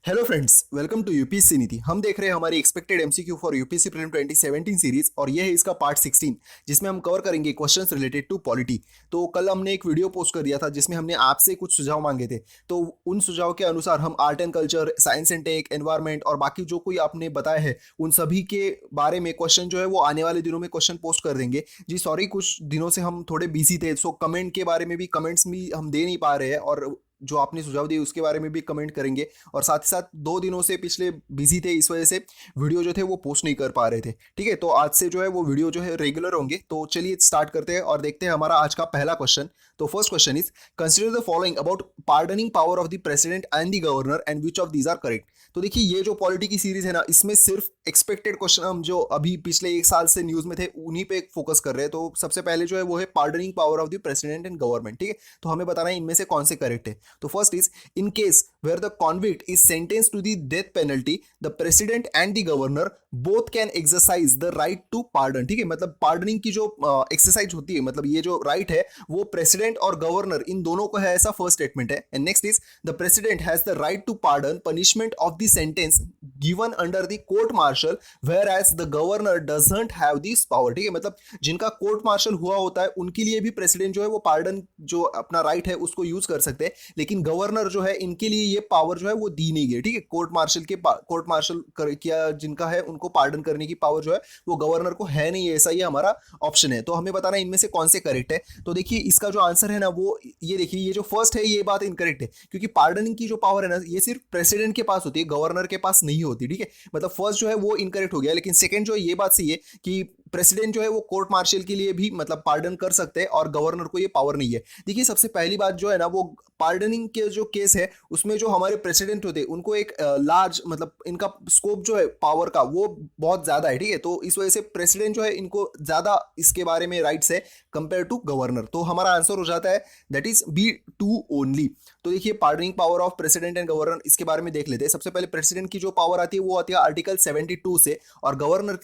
Hello friends, welcome to UPSC Niti. हम देख रहे हैं हमारी expected MCQ for UPSC prelim 2017 series और ये है इसका पार्ट 16 जिसमें हम कवर करेंगे क्वेश्चंस रिलेटेड टू पॉलिटी। तो कल हमने एक वीडियो पोस्ट कर दिया था जिसमें हमने आपसे कुछ सुझाव मांगे थे। तो उन सुझाव के अनुसार हम art and culture, science and tech, environment और बाकी जो कोई आपने बताया है उन सभी के बारे में क्वेश्चन जो है वो आने वाले दिनों में क्वेश्चन पोस्ट कर देंगे। जी सॉरी, कुछ दिनों से हम थोड़े बिजी थे, सो कमेंट के बारे में भी कमेंट्स भी हम दे नहीं पा रहे हैं और जो आपने सुझाव दिए उसके बारे में भी कमेंट करेंगे। और साथ ही साथ 2 दिनों से पिछले बिजी थे, इस वजह से वीडियो जो थे वो पोस्ट नहीं कर पा रहे थे। ठीक है, तो आज से जो है वो वीडियो जो है रेगुलर होंगे। तो चलिए स्टार्ट करते हैं और देखते हैं हमारा आज का पहला क्वेश्चन। तो first question is consider the following about pardoning power of the president and the governor and which of these are correct. तो देखिए, ये जो पॉलिटी की सीरीज है ना, इसमें सिर्फ एक्सपेक्टेड क्वेश्चन हम जो अभी पिछले एक साल से न्यूज में थे उन्हीं पे फोकस कर रहे हैं। तो सबसे पहले जो है वो है pardoning power of the president and government. ठीक है, तो हमें बताना है इनमें से कौन से करेक्ट है। तो first is in case where the convict is sentenced to the death penalty, the president and the governor both can exercise the right to pardon। ठीक है, मतलब पार्डनिंग की जो एक्सरसाइज होती है, मतलब ये जो राइट है वो प्रेसिडेंट और गवर्नर इन दोनों को है, ऐसा फर्स्ट स्टेटमेंट है। And next is the president has the right to pardon punishment of the sentence given under the court martial whereas the governor doesn't have this power. ठीक है, मतलब जिनका कोर्ट मार्शल हुआ होता है उनके लिए भी प्रेसिडेंट जो है वो पार्डन जो अपना राइट है उसको यूज कर सकते हैं, लेकिन गवर्नर जो है इनके लिए ये पावर जो है वो दी नहीं गई। ठीक है, कोर्ट मार्शल किया जिनका है उनको पार्डन करने की पावर जो है वो गवर्नर को है नहीं, ऐसा ही हमारा ऑप्शन है। तो हमें बताना है इनमें से कौन से करेक्ट है। तो देखिए, इसका जो आंसर है ना वो ये देखिए, ये जो फर्स्ट है ये बात इनकरेक्ट है, क्योंकि पार्डनिंग की जो पावर है ना ये सिर्फ प्रेसिडेंट के पास होती है, गवर्नर के पास नहीं होती। ठीक है, मतलब फर्स्ट जो है वो इनकरेक्ट हो गया, लेकिन सेकंड जो है ये बात सही है कि प्रेसिडेंट जो है वो कोर्ट मार्शल के लिए भी मतलब पार्डन कर सकते हैं और गवर्नर को ये पावर नहीं है। देखिए, सबसे पहली बात जो है ना वो पार्डनिंग के जो केस है उसमें जो हमारे प्रेसिडेंट होते हैं उनको एक लार्ज मतलब इनका स्कोप जो है पावर का वो बहुत ज्यादा है। ठीक है, तो इस वजह से प्रेसिडेंट जो है इनको ज्यादा इसके बारे में राइट्स है कंपेयर टू गवर्नर। तो हमारा आंसर हो जाता है दैट इज B2 ओनली। तो देखिए, pardoning power of president and governor इसके बारे में देख लेते हैं। सबसे पहले प्रेसिडेंट की जो पावर आती है वो आती है आर्टिकल 72 से, और गवर्नर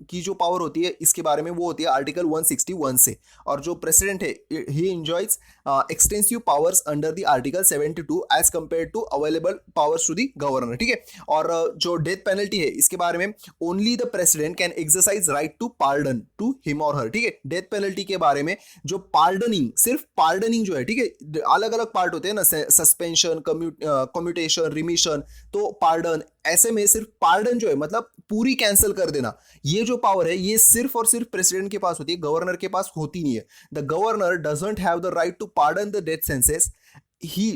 की जो पावर होती है इसके बारे में वो होती है आर्टिकल 161 से। और जो प्रेसिडेंट है he enjoys extensive powers under the article 72 as compare to available powers to the governor. ठीक है, और जो डेथ पेनल्टी है इसके बारे में only the president can exercise right to pardon to him और हर। ठीक है, डेथ पेनल्टी के बारे में जो पार्डनिंग, सिर्फ पार्डनिंग जो है, ठीक है, अलग अलग पार्ट होते हैं ना, सस्पेंशन, कम्यूटेशन, रिमिशन, तो पार्डन, ऐसे में सिर्फ पार्डन जो है मतलब पूरी कैंसिल कर देना, ये जो पावर है ये सिर्फ और सिर्फ प्रेसिडेंट के पास होती है, गवर्नर के पास होती नहीं है। The governor doesn't have the right to pardon the death sentence,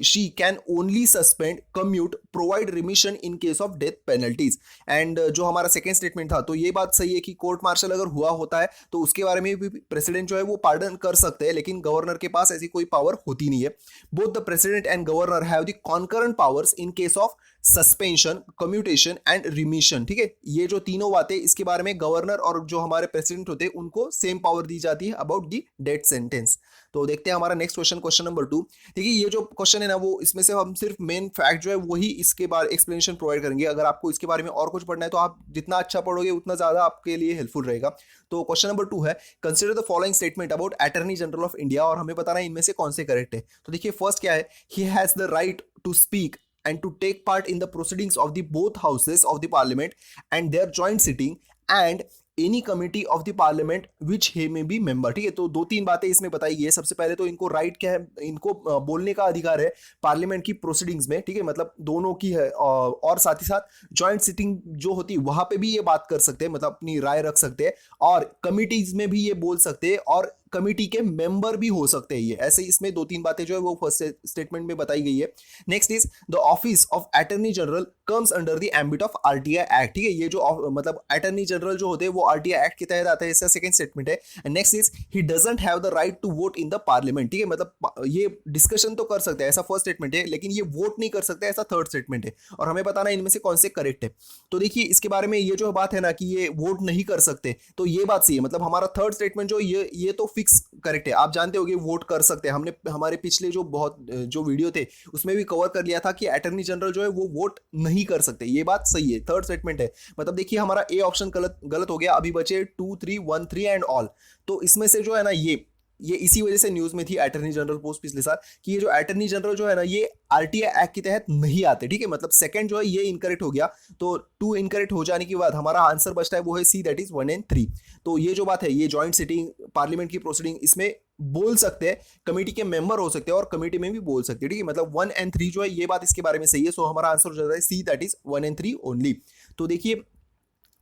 she can only suspend, commute, provide remission in case of death penalties। And जो हमारा सेकेंड स्टेटमेंट था तो ये बात सही है कि कोर्ट मार्शल अगर हुआ होता है तो उसके बारे में भी प्रेसिडेंट जो है वो पार्डन कर सकते हैं, लेकिन गवर्नर के पास ऐसी कोई पावर होती नहीं है। Both the president and governor have the concurrent powers in case of suspension, commutation and remission. ठीक है, ये जो तीनों बातें इसके बारे में गवर्नर और जो हमारे प्रेसिडेंट होते हैं उनको सेम पावर दी जाती है अबाउट दी डेथ सेंटेंस। तो देखते हैं हमारा नेक्स्ट क्वेश्चन, क्वेश्चन नंबर 2। देखिए, ये जो क्वेश्चन है ना वो इसमें से हम सिर्फ मेन फैक्ट जो है वही इसके बारे एक्सप्लेनेशन प्रोवाइड करेंगे। अगर आपको इसके बारे में और कुछ पढ़ना है तो आप जितना अच्छा पढ़ोगे उतना ज्यादा आपके लिए हेल्पफुल रहेगा। तो क्वेश्चन नंबर 2 है consider the following statement about attorney general of India, और हमें बताना है इनमें से कौन से करेक्ट है। तो देखिए, फर्स्ट क्या है, he has the right to speak and to take part in the proceedings of the both houses of the parliament and their joint sitting and any committee of the parliament which he may be member. ठीक है, तो 2-3 बातें इसमें बताई गई है। सबसे पहले तो इनको राइट क्या है, इनको बोलने का अधिकार है पार्लियामेंट की प्रोसीडिंग्स में। ठीक है, मतलब दोनों की है, और साथ ही साथ जॉइंट सिटिंग जो होती है वहां पे भी ये बात कर सकते हैं, मतलब अपनी राय रख सकते हैं, और कमिटीज में भी ये बोल सकते हैं, और कमिटी के मेंबर भी हो सकते हैं। ये ऐसे इसमें 2-3 बातें जो है वो फर्स्ट स्टेटमेंट में बताई गई है। Next is the office of attorney general comes under the ambit of RTI act. ठीक है, ये जो मतलब अटॉर्नी जनरल जो होते हैं वो आरटीआई एक्ट के तहत आता है, इसका सेकंड स्टेटमेंट है। And next is he doesn't have the right to vote in the parliament. ठीक है, मतलब ये डिस्कशन तो कर सकते हैं, ऐसा फर्स्ट स्टेटमेंट है, लेकिन ये वोट नहीं कर सकते, ऐसा थर्ड स्टेटमेंट है। और हमें बताना है इनमें से कौन से करेक्ट है। तो देखिए, इसके बारे में ये जो बात है ना कि ये वोट नहीं कर सकते, तो ये बात सही है, मतलब हमारा थर्ड स्टेटमेंट जो ये तो फिक्स करेक्ट है। आप जानते होंगे वोट कर सकते हैं, हमने हमारे पिछले जो वीडियो थे उसमें भी कवर कर लिया था कि अटॉर्नी जनरल जो है वो वोट नहीं कर सकते, ये बात सही है, थर्ड स्टेटमेंट है। मतलब देखिए, हमारा ए ऑप्शन गलत हो गया, अभी बचे 2, 3, 1, 3 एंड ऑल। तो इसमें से जो है ना ये ये इसी वजह से न्यूज में थी अटर्नी जनरल पोस्ट पिछले साल कि ये जो अटर्नी जनरल जो है ना ये आरटीआई एक्ट के तहत नहीं आते, ठीक है। मतलब सेकंड जो है ये इनकरेक्ट हो गया, तो 2 इनकरेक्ट हो जाने के बाद हमारा आंसर बचता है वो है सी, दैट इज 1 and 3। तो ये जो बात है ये जॉइंट सिटिंग पार्लियामेंट की प्रोसीडिंग इसमें बोल सकते हैं, कमेटी के मेंबर हो सकते हैं और कमेटी में भी बोल सकते हैं, ठीक है। मतलब 1 and 3 जो है ये बात इसके बारे में सही है। सो हमारा आंसर हो जाता है C, that is 1 and 3 only. तो देखिए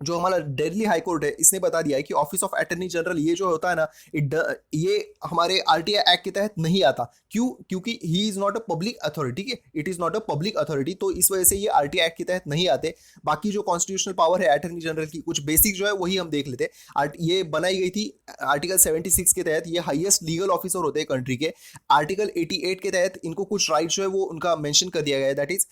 जो हमारा दिल्ली हाई कोर्ट है इसने बता दिया है कि ऑफिस ऑफ अटर्नी जनरल ये जो होता है ना ये हमारे आरटीआई एक्ट के तहत नहीं आता। क्यों? क्योंकि he is not a public authority, ठीक है, it is not a public authority, तो इस वजह से ये आरटीआई एक्ट के तहत नहीं आते। बाकी जो कॉन्स्टिट्यूशनल पावर है अटर्नी जनरल की कुछ बेसिक जो है वही हम देख लेते हैं। ये बनाई गई थी आर्टिकल 76 के तहत, ये हाईएस्ट लीगल ऑफिसर होते हैं कंट्री के। आर्टिकल 88 के तहत इनको कुछ राइट जो है वो उनका मेंशन कर दिया गया है, that is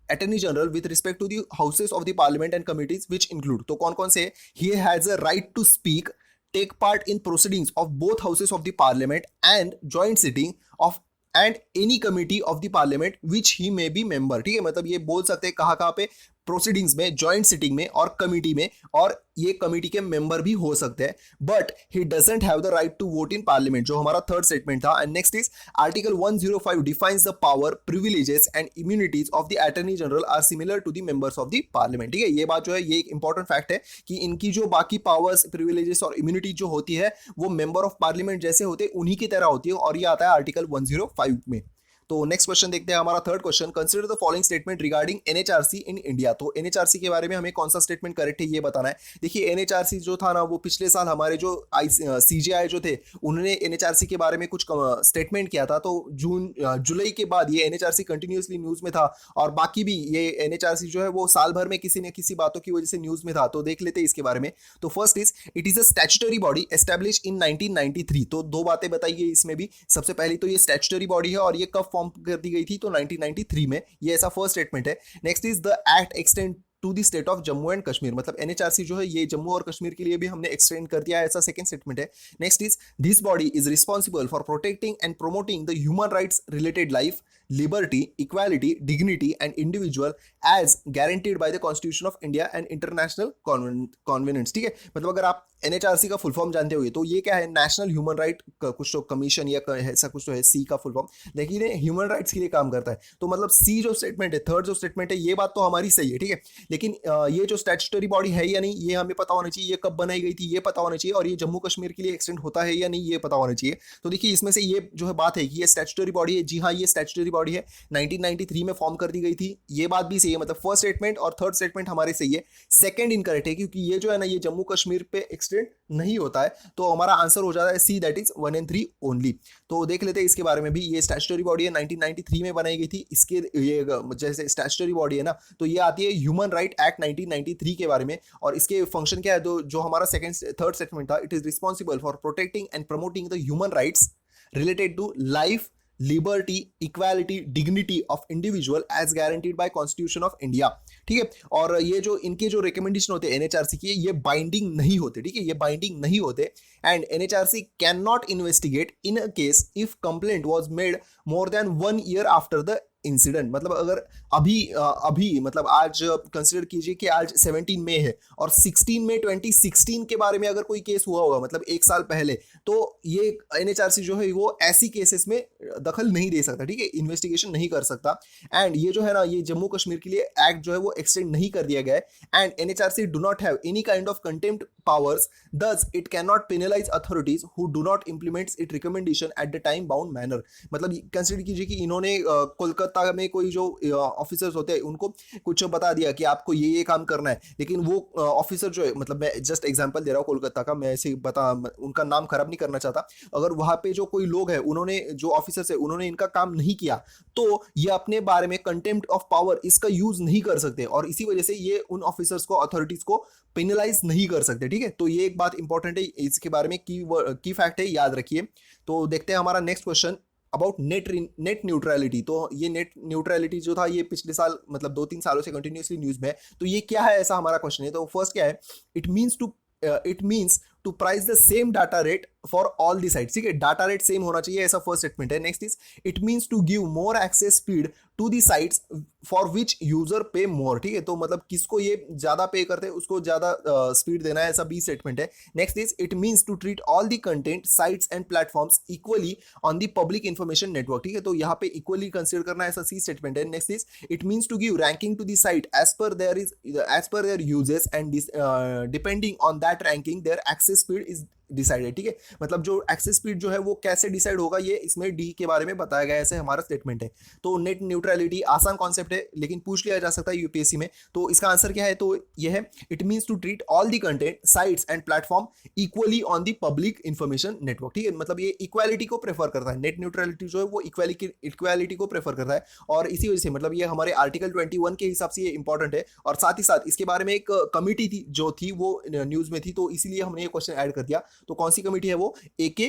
Attorney General with respect to the houses of the parliament and committees which include, तो कौन कौन से? He has a right to speak, take part in proceedings of both houses of the parliament and joint sitting of and any committee of the parliament which he may be member, ठीक है। मतलब ये बोल सकते हैं कहाँ कहाँ पे? प्रोसीडिंग्स में, जॉइंट सिटिंग में और कमिटी में, और ये कमिटी के मेंबर भी हो सकते हैं, but he doesn't have the right to vote in parliament, जो हमारा थर्ड स्टेटमेंट था। And next is article 105 defines the power, privileges and immunities of the attorney general are similar to the members of the parliament, ठीक है। ये बात जो है ये एक इंपॉर्टेंट फैक्ट है कि इनकी जो बाकी पावर्स, प्रिविलेजेस और इम्यूनिटी जो होती है वो मेंबर ऑफ पार्लियामेंट जैसे होते हैं उन्हीं की तरह होती है, और ये आता है आर्टिकल 105 में। तो नेक्स्ट क्वेश्चन देखते हैं, हमारा third question, consider the following statement regarding NHRC in India. तो एनएचआरसी के बारे में हमें कौन सा स्टेटमेंट करेक्ट है ये बताना है। देखिए एनएचआरसी जो था ना वो पिछले साल हमारे जो सीजेआई जो थे उन्होंने एनएचआरसी के बारे में कुछ स्टेटमेंट किया था, तो जुलाई के बाद ये एनएचआरसी कंटिन्यूसली न्यूज में था, और बाकी भी ये एनएचआरसी जो है वो साल भर में किसी न किसी बातों की वजह से न्यूज में था। तो देख लेते हैं इसके बारे में। तो first is it is a statutory body establish in 1993। तो दो बातें बताइए इसमें भी। सबसे पहली तो ये स्टैट्यूटरी बॉडी है और ये कब फॉर्म कर दी गई थी? तो 1993 में, ये ऐसा फर्स्ट स्टेटमेंट है। Next is the act extend to the state of Jammu and Kashmir, मतलब एनएचआरसी जो है ये जम्मू और कश्मीर के लिए भी हमने एक्सटेंड कर दिया है, ऐसा सेकंड स्टेटमेंट है। Next is this body is responsible for protecting and promoting the human rights related life, liberty, equality, dignity and individual as guaranteed by the Constitution of India and international conventions, ठीक है। मतलब अगर आप NHRC का full form जानते होंगे तो ये क्या है? नेशनल ह्यूमन राइट कुछ तो कमीशन या ऐसा कुछ तो है, सी का फुल फॉर्म, लेकिन ये ह्यूमन राइट्स के लिए काम करता है। तो मतलब सी जो स्टेटमेंट है, थर्ड जो स्टेटमेंट है, ये बात तो हमारी सही है, ठीक है। लेकिन ये जो स्टैट्यूटरी बॉडी है या नहीं ये हमें पता होना चाहिए, ये कब बनाई गई थी ये पता होना चाहिए, और ये जम्मू कश्मीर के लिए एक्सटेंड होता है या नहीं ये पता होना चाहिए। तो देखिए इसमें से ये जो है बात है कि ये स्टैट्यूटरी बॉडी है, जी हाँ ये स्टैट्यूटरी बॉडी है, 1993 में फॉर्म कर दी गई थी, ये बात भी सही है। मतलब फर्स्ट स्टेटमेंट और थर्ड स्टेटमेंट हमारे सही है। सेकंड इनकरेक्ट है क्योंकि ये जो है ना ये जम्मू कश्मीर पे एक्सटेंड नहीं होता है, तो हमारा आंसर हो जाता है C, that is 1 and 3 only. तो देख लेते हैं इसके बारे में भी। ये स्टैट्यूटरी बॉडी है, 1993 में बनाई गई थी। इसके ये जैसे स्टैट्यूटरी बॉडी है ना तो ये आती है ह्यूमन राइट एक्ट 1993 के बारे में, और इसके फंक्शन क्या है? तो जो हमारा थर्ड स्टेटमेंट था, it is responsible for protecting and promoting the human rights related to life, liberty, equality, dignity of individual as guaranteed by constitution of India, ठीक है। और ये जो इनके जो रिकमेंडेशन होते हैं एनएचआरसी के, ये बाइंडिंग नहीं होते, ठीक है, ये बाइंडिंग नहीं होते। And NHRC can not investigate in a case if complaint was made more than 1 year after the incident. मतलब अगर अभी मतलब आज कंसिडर कीजिए कि आज 17 मई है और 16 मई 2016 के बारे में अगर कोई केस हुआ होगा, मतलब 1 साल पहले, तो ये एनएचआरसी जो है वो ऐसी केसेस में दखल नहीं दे सकता, ठीक है, इन्वेस्टिगेशन नहीं कर सकता। एंड ये जो है ना ये जम्मू कश्मीर के लिए एक्ट जो है वो एक्सटेंड नहीं कर दिया गया है। And NHRC do not have any kind of contempt powers, thus it cannot penalize authorities who do not implement its recommendation at the time bound manner। मतलब कंसिडर कीजिए कि इन्होंने कोलकाता में कोई जो ऑफिसर्स होते हैं उनको कुछ बता दिया कि आपको ये काम करना है, लेकिन वो ऑफिसर जो है, मतलब मैं जस्ट एग्जांपल दे रहा हूँ कोलकाता का, मैं ऐसे बता उनका नाम खराब नहीं करना चाहता, अगर वहां पे जो कोई लोग हैं उन्होंने जो ऑफिसर्स है उन्होंने इनका काम नहीं किया तो ये अपने बारे में कंटेम्प्ट ऑफ पावर इसका यूज नहीं कर सकते, और इसी वजह से ये उन ऑफिसर्स को, अथॉरिटीज को पेनलाइज नहीं कर सकते, ठीक है। तो ये एक बात इंपॉर्टेंट है, इसके बारे में की फैक्ट है, याद रखिए। तो देखते हैं हमारा next question about net neutrality. तो ये नेट न्यूट्रलिटी जो था ये पिछले साल मतलब 2-3 सालों से कंटिन्यूसली न्यूज में है, तो ये क्या है, ऐसा हमारा क्वेश्चन है। तो फर्स्ट क्या है, it means to price the same data rate for all the sites, ठीक है, डाटा रेट सेम होना चाहिए, ऐसा फर्स्ट स्टेटमेंट है। Next is it means to give more access speed to the sites for which user pay more, ठीक है, तो मतलब किसको ये ज्यादा पे करते हैं उसको ज्यादा स्पीड देना है, ऐसा बी स्टेटमेंट है। Next is it means to treat all the content sites and platforms equally on the public information network, ठीक है, तो यहाँ पे इक्वली कंसिडर करना है, ऐसा सी स्टेटमेंट है। Next is it means to give ranking to the site as per their uses and depending on that ranking their access speed is decided, ठीक है, मतलब जो एक्सेस स्पीड जो है वो कैसे डिसाइड होगा ये इसमें डी के बारे में बताया गया है, ऐसे हमारा स्टेटमेंट है। तो नेट न्यूट्रलिटी आसान कॉन्सेप्ट है लेकिन पूछ लिया जा सकता है यूपीएससी में, तो इसका आंसर क्या है, तो ये है it means to treat all the content sites and platform equally on the public information network, ठीक है, मतलब ये इक्वालिटी को प्रेफर करता है, नेट न्यूट्रलिटी जो है वो इक्वालिटी को प्रेफर करता है, और इसी वजह से मतलब ये हमारे आर्टिकल 21 के हिसाब से ये इंपॉर्टेंट है। और साथ ही साथ इसके बारे में एक कमिटी थी जो थी वो न्यूज में थी, तो इसीलिए हमने ये क्वेश्चन ऐड कर दिया। तो कौन सी कमेटी है वो, एके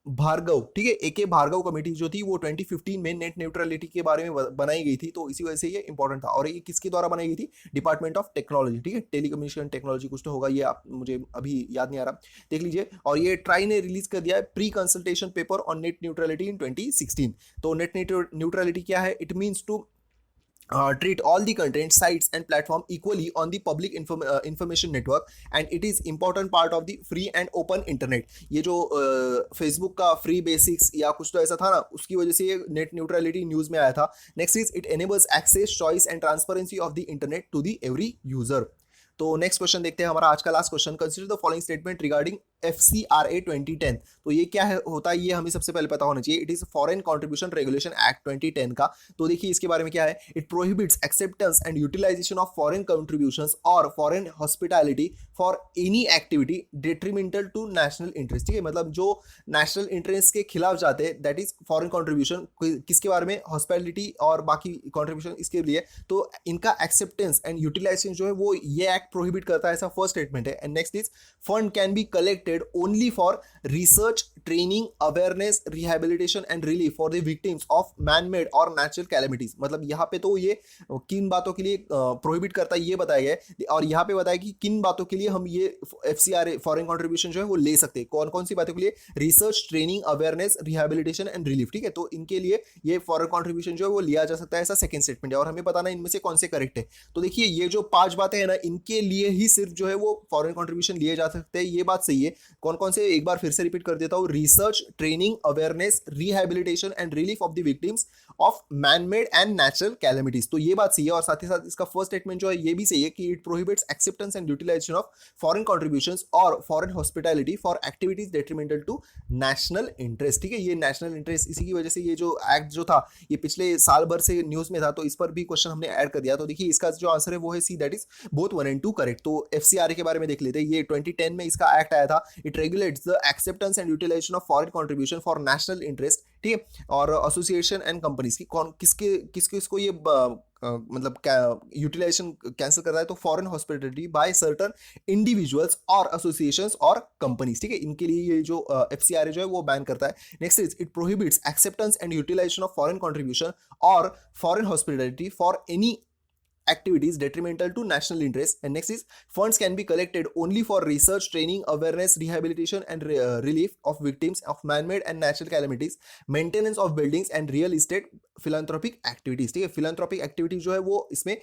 भार्गव, ठीक है, एके भार्गव कमेटी जो थी वो 2015 में नेट न्यूट्रलिटी के बारे में बनाई गई थी, तो इसी वजह से ये इंपॉर्टेंट था। और ये किसके द्वारा बनाई गई थी, डिपार्टमेंट ऑफ टेक्नोलॉजी, ठीक है, टेलीकम्युनिकेशन टेक्नोलॉजी कुछ तो होगा, ये आप मुझे अभी याद नहीं आ रहा, देख लीजिए। और ये ट्राई ने रिलीज कर दिया है pre consultation paper on net neutrality in 2016। तो नेट न्यूट्रलिटी क्या है, it means to treat all the content sites and platform equally on the public information network and it is important part of the free and open internet। ये जो Facebook का free basics या कुछ तो ऐसा था ना, उसकी वजह से ये नेट न्यूट्रलिटी न्यूज में आया था। Next is it enables access choice and transparency of the internet to the every user. तो नेक्स्ट क्वेश्चन देखते हैं, हमारा आज का last question, consider the following statement regarding FCRA 2010। तो ये क्या है होता है, ये हमें सबसे पहले पता होना चाहिए। It is foreign contribution regulation act 2010 का। तो देखिए इसके बारे में क्या है, it prohibits acceptance and utilization of foreign contributions or foreign hospitality for any activity detrimental to national interest, ठीक है, मतलब जो नेशनल इंटरेस्ट के खिलाफ जाते हैं दैट इज फॉरेन कंट्रीब्यूशन, किसके बारे में, हॉस्पिटैलिटी और बाकी कंट्रीब्यूशन इसके लिए, तो इनका एक्सेप्टेंस एंड यूटिलाइजेशन जो है वो ये एक्ट प्रोहिबिट करता है, ऐसा फर्स्ट स्टेटमेंट है। And next is fund can be collected only for research, training, awareness, rehabilitation and relief for the victims of man-made और natural calamities। मतलब यहाँ पे तो ये किन बातों के लिए प्रोहिबिट करता है ये बताया गया है, और यहाँ पे बताया कि किन बातों के लिए हम ये FCRA फॉरेन कंट्रीब्यूशन जो है वो ले सकते हैं, कौन कौन सी बातों के लिए, research, training, awareness, rehabilitation and relief, ठीक है, तो इनके लिए ये फॉरेन कंट्रीब्यूशन जो है वो लिया जा सकता है, ऐसा सेकंड स्टेटमेंट है। और हमें बताना इनमें से कौन से करेक्ट है। तो देखिए ये जो 5 बातें हैं ना, इनके लिए ही सिर्फ जो है वो फॉरेन कंट्रीब्यूशन लिए जा सकते हैं, ये बात सही है। कौन कौन से, एक बार फिर से रिपीट कर देता हूं, research, training, awareness, rehabilitation and relief of the victims of manmade and natural calamities, तो ये बात सही है। और साथ ही साथ इसका फर्स्ट स्टेटमेंट जो है ये भी सही है कि it prohibits acceptance and utilization of foreign contributions or foreign hospitality for activities detrimental to national interest, ठीक है, ये नेशनल इंटरेस्ट, इसी की वजह से ये जो एक्ट जो था ये पिछले साल भर से न्यूज में था, तो इस पर भी क्वेश्चन हमने ऐड कर दिया। तो देखिए इसका जो आंसर है वो है C, that is both 1 and 2 correct. तो FCRA के बारे में देख लेते हैं, ये 2010 में इसका एक्ट आया था। It regulates the acceptance and utilization of foreign contribution for national interest, ठीक है, और एसोसिएशन एंड कंपनीज की कौन किसके किसको इसको ये मतलब यूटिलाइजेशन कैंसिल कर रहा है, तो foreign hospitality by certain individuals और एसोसिएशंस और कंपनीज, ठीक है, इनके लिए ये जो FCRA जो है वो बैन करता है। Next is it prohibits acceptance and utilization of foreign contribution or foreign hospitality for any activities detrimental to national interest। And next is funds can be collected only for research, training, awareness, rehabilitation and relief of victims of man-made and natural calamities, maintenance of buildings and real estate, philanthropic activities, ठीक है, philanthropic activities जो है वो इसमें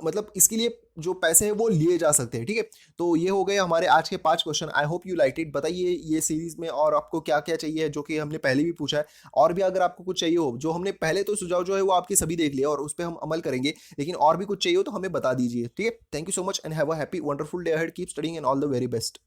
मतलब इसके लिए जो पैसे हैं वो लिए जा सकते हैं, ठीक है। तो ये हो गए हमारे आज के 5 question. I hope you like it. बताइए ये सीरीज में और आपको क्या क्या चाहिए, जो कि हमने पहले भी पूछा है, और भी अगर आपको कुछ चाहिए हो, जो हमने पहले तो सुझाव जो है वो आपके सभी देख लिए और उस पर हम अमल करेंगे, लेकिन और भी कुछ चाहिए हो तो हमें बता दीजिए, ठीक है। Thank you so much and have a happy wonderful day ahead. Keep studying and all the very best.